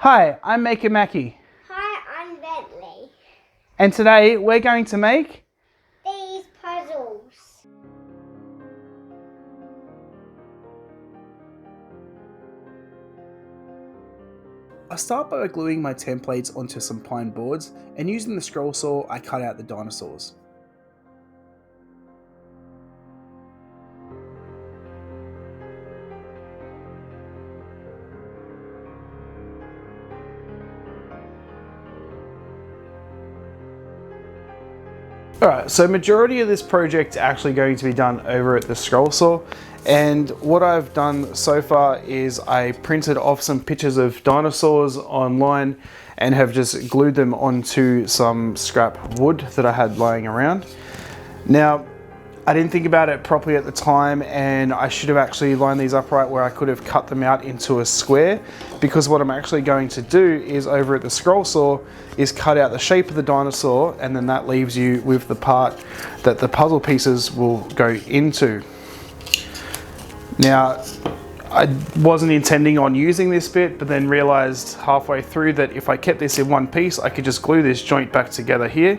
Hi, I'm Maker Mackie, Hi, I'm Bentley. and today we're going to make These puzzles. I start by gluing my templates onto some pine boards, and using the scroll saw I cut out the dinosaurs. Alright, so majority of this project actually going to be done over at the scroll saw, and what I've done so far is I printed off some pictures of dinosaurs online and have just glued them onto some scrap wood that I had lying around. Now, I didn't think about it properly at the time, and I should have actually lined these up right where I could have cut them out into a square, because what I'm actually going to do is over at the scroll saw is cut out the shape of the dinosaur, and then that leaves you with the part that the puzzle pieces will go into. Now, I wasn't intending on using this bit, but then realized halfway through that if I kept this in one piece, I could just glue this joint back together here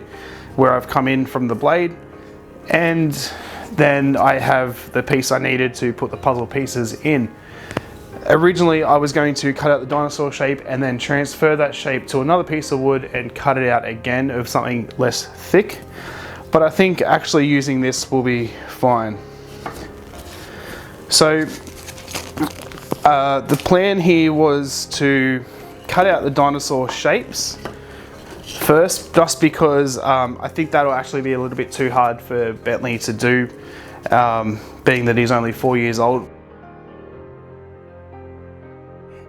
where I've come in from the blade, and then I have the piece I needed to put the puzzle pieces in. Originally I was going to cut out the dinosaur shape and then transfer that shape to another piece of wood and cut it out again of something less thick, but I think actually using this will be fine. So the plan here was to cut out the dinosaur shapes first, just because I think that'll actually be a little bit too hard for Bentley to do, being that he's only 4 years old.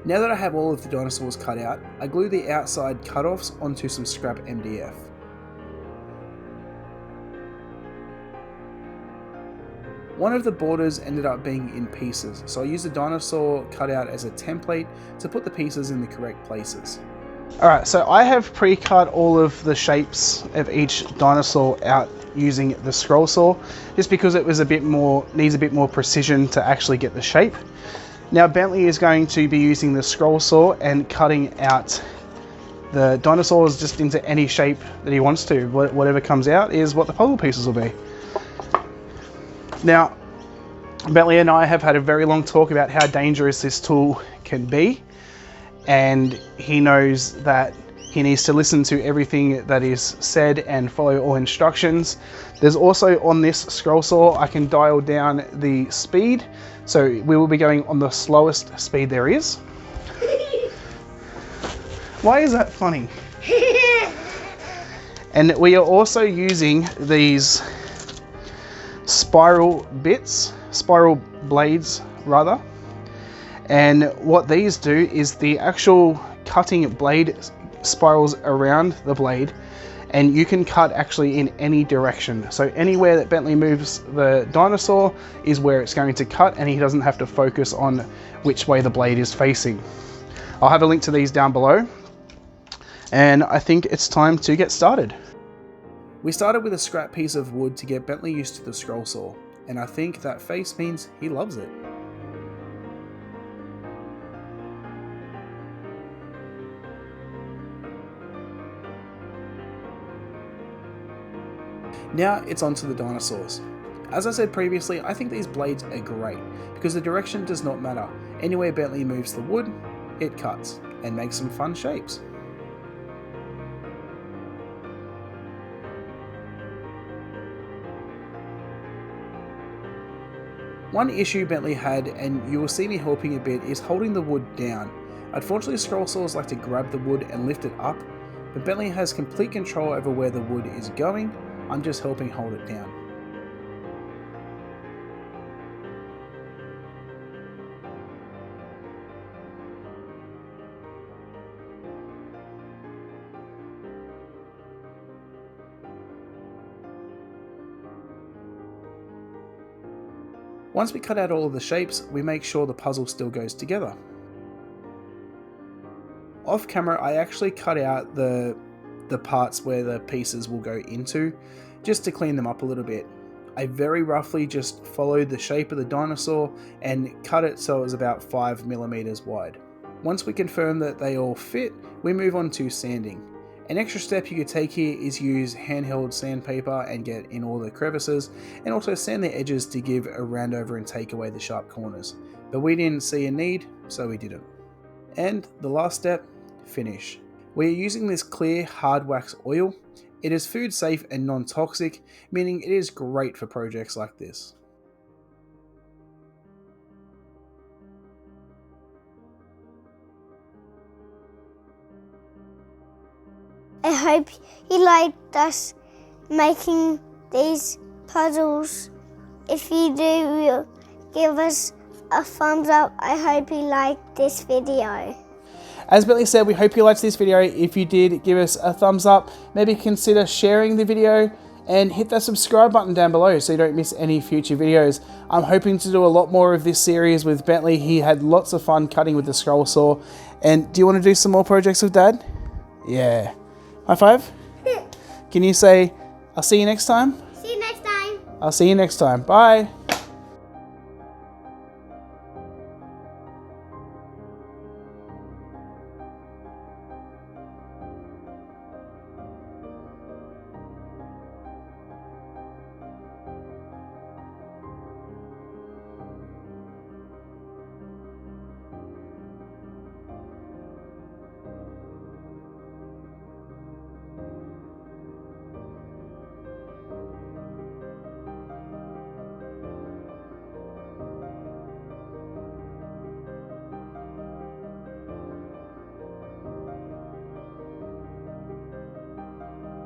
Now that I have all of the dinosaurs cut out, I glue the outside cutoffs onto some scrap MDF. One of the borders ended up being in pieces, so I used the dinosaur cutout as a template to put the pieces in the correct places. Alright, so I have pre-cut all of the shapes of each dinosaur out using the scroll saw, just because it was needs a bit more precision to actually get the shape. Now Bentley is going to be using the scroll saw and cutting out the dinosaurs just into any shape that he wants to. Whatever comes out is what the puzzle pieces will be. Now, Bentley and I have had a very long talk about how dangerous this tool can be, and he knows that he needs to listen to everything that is said and follow all instructions. There's also, on this scroll saw, I can dial down the speed, so we will be going on the slowest speed there is. Why is that funny? And we are also using these spiral blades rather, and what these do is the actual cutting blade spirals around the blade, and you can cut actually in any direction. So anywhere that Bentley moves the dinosaur is where it's going to cut, and he doesn't have to focus on which way the blade is facing. I'll have a link to these down below, and I think it's time to get started. We started with a scrap piece of wood to get Bentley used to the scroll saw, and I think that face means he loves it. Now it's on to the dinosaurs. As I said previously, I think these blades are great because the direction does not matter. Anywhere Bentley moves the wood, it cuts and makes some fun shapes. One issue Bentley had, and you will see me helping a bit, is holding the wood down. Unfortunately, scroll saws like to grab the wood and lift it up, but Bentley has complete control over where the wood is going. I'm just helping hold it down. Once we cut out all of the shapes, we make sure the puzzle still goes together. Off camera, I actually cut out the parts where the pieces will go into, just to clean them up a little bit. I very roughly just followed the shape of the dinosaur and cut it so it was about 5mm wide. Once we confirm that they all fit, we move on to sanding. An extra step you could take here is use handheld sandpaper and get in all the crevices, and also sand the edges to give a round over and take away the sharp corners. But we didn't see a need, so we didn't. And the last step, finish. We are using this clear hard wax oil. It is food safe and non-toxic, meaning it is great for projects like this. I hope you liked us making these puzzles. If you do, give us a thumbs up. I hope you liked this video. As Bentley said, we hope you liked this video. If you did, give us a thumbs up. Maybe consider sharing the video and hit that subscribe button down below so you don't miss any future videos. I'm hoping to do a lot more of this series with Bentley. He had lots of fun cutting with the scroll saw. And do you want to do some more projects with Dad? Yeah. High five? Can you say, I'll see you next time? See you next time. I'll see you next time. Bye.